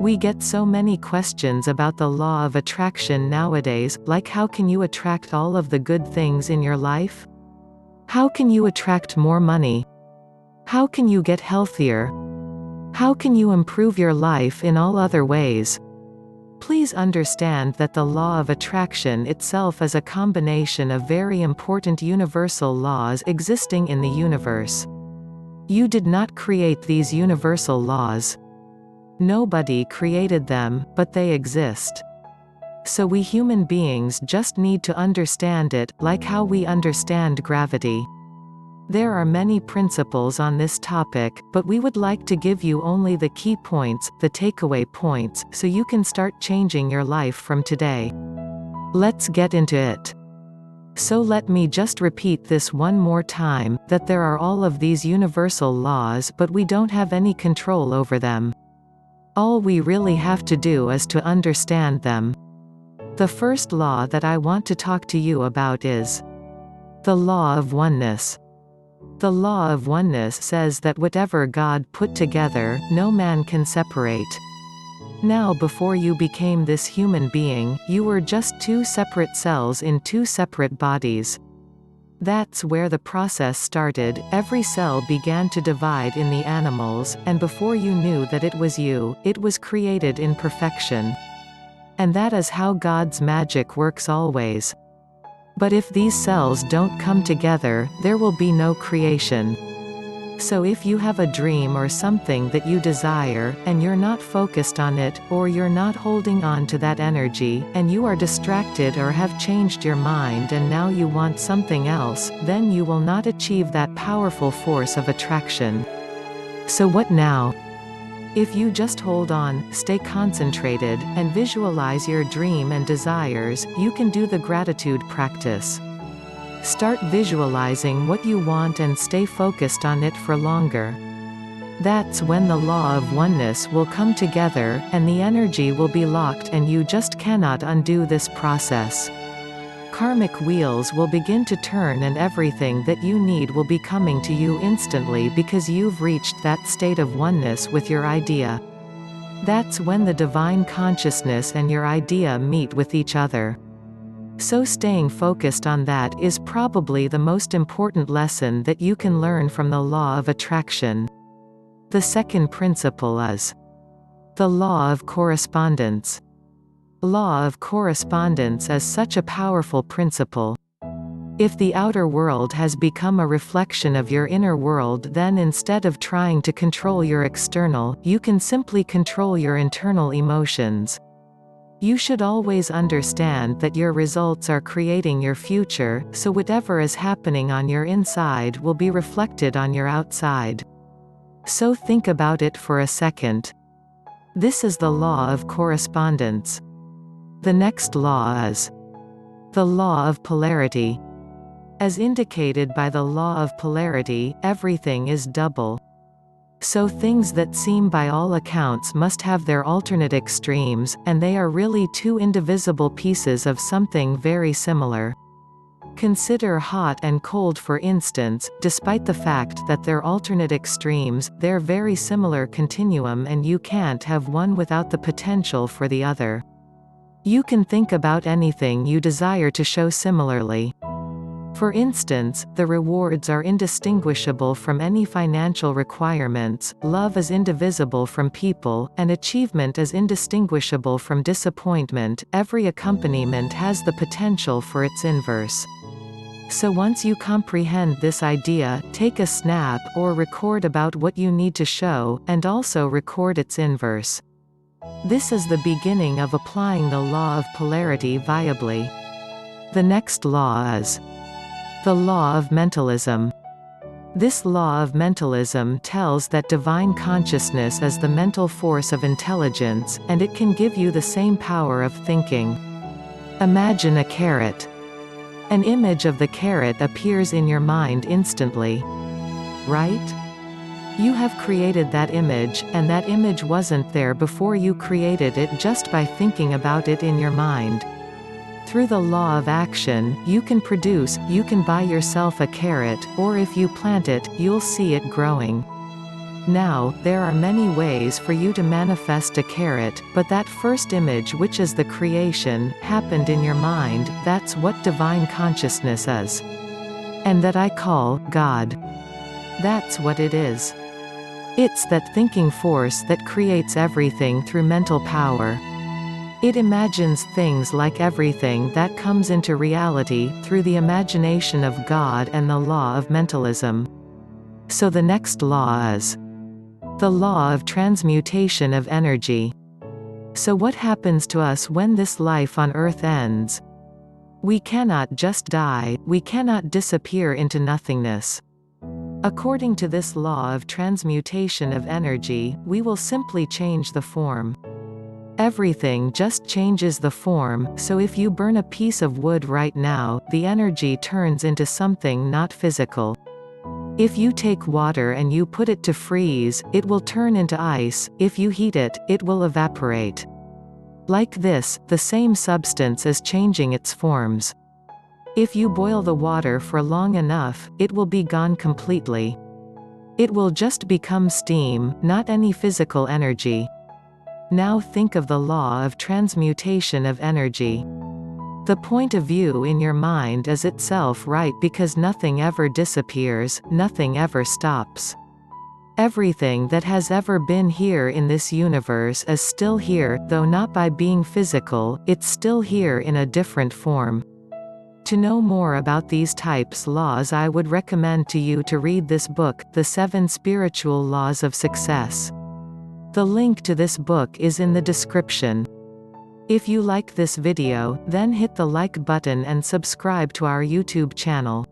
We get so many questions about the law of attraction nowadays, like how can you attract all of the good things in your life? How can you attract more money? How can you get healthier? How can you improve your life in all other ways? Please understand that the law of attraction itself is a combination of very important universal laws existing in the universe. You did not create these universal laws. Nobody created them, but they exist. So we human beings just need to understand it, like how we understand gravity. There are many principles on this topic, but we would like to give you only the key points, the takeaway points, so you can start changing your life from today. Let's get into it. So let me just repeat this one more time, that there are all of these universal laws, but we don't have any control over them. All we really have to do is to understand them. The first law that I want to talk to you about is the law of oneness. The law of oneness says that whatever God put together, no man can separate. Now, before you became this human being, you were just two separate cells in two separate bodies. That's where the process started. Every cell began to divide in the animals, and before you knew that it was you, it was created in perfection. And that is how God's magic works always. But if these cells don't come together, there will be no creation. So if you have a dream or something that you desire, and you're not focused on it, or you're not holding on to that energy, and you are distracted or have changed your mind and now you want something else, then you will not achieve that powerful force of attraction. So what now? If you just hold on, stay concentrated, and visualize your dream and desires, you can do the gratitude practice. Start visualizing what you want and stay focused on it for longer. That's when the law of oneness will come together, and the energy will be locked and you just cannot undo this process. Karmic wheels will begin to turn and everything that you need will be coming to you instantly because you've reached that state of oneness with your idea. That's when the divine consciousness and your idea meet with each other. So staying focused on that is probably the most important lesson that you can learn from the law of attraction. The second principle is the law of correspondence. Law of correspondence is such a powerful principle. If the outer world has become a reflection of your inner world, then instead of trying to control your external, you can simply control your internal emotions. You should always understand that your results are creating your future, so whatever is happening on your inside will be reflected on your outside. So think about it for a second. This is the law of correspondence. The next law is the law of polarity. As indicated by the law of polarity, everything is double. So things that seem by all accounts must have their alternate extremes, and they are really two indivisible pieces of something very similar. Consider hot and cold for instance, despite the fact that they're alternate extremes, they're very similar continuum and you can't have one without the potential for the other. You can think about anything you desire to show similarly. For instance, the rewards are indistinguishable from any financial requirements, love is indivisible from people, and achievement is indistinguishable from disappointment. Every accompaniment has the potential for its inverse. So once you comprehend this idea, take a snap or record about what you need to show, and also record its inverse. This is the beginning of applying the law of polarity viably. The next law is the law of mentalism. This law of mentalism tells that divine consciousness is the mental force of intelligence, and it can give you the same power of thinking. Imagine a carrot. An image of the carrot appears in your mind instantly. Right? You have created that image, and that image wasn't there before you created it just by thinking about it in your mind. Through the law of action, you can buy yourself a carrot, or if you plant it, you'll see it growing. Now, there are many ways for you to manifest a carrot, but that first image, which is the creation, happened in your mind. That's what divine consciousness is. And that I call God. That's what it is. It's that thinking force that creates everything through mental power. It imagines things like everything that comes into reality through the imagination of God and the law of mentalism. So the next law is the law of transmutation of energy. So what happens to us when this life on earth ends? We cannot just die, we cannot disappear into nothingness. According to this law of transmutation of energy, we will simply change the form. Everything just changes the form, so if you burn a piece of wood right now, the energy turns into something not physical. If you take water and you put it to freeze, it will turn into ice. If you heat it, it will evaporate. Like this, the same substance is changing its forms. If you boil the water for long enough, it will be gone completely. It will just become steam, not any physical energy. Now think of the law of transmutation of energy. The point of view in your mind is itself right because nothing ever disappears, nothing ever stops. Everything that has ever been here in this universe is still here, though not by being physical, it's still here in a different form. To know more about these types laws, I would recommend to you to read this book, The 7 Spiritual Laws of Success. The link to this book is in the description. If you like this video, then hit the like button and subscribe to our YouTube channel.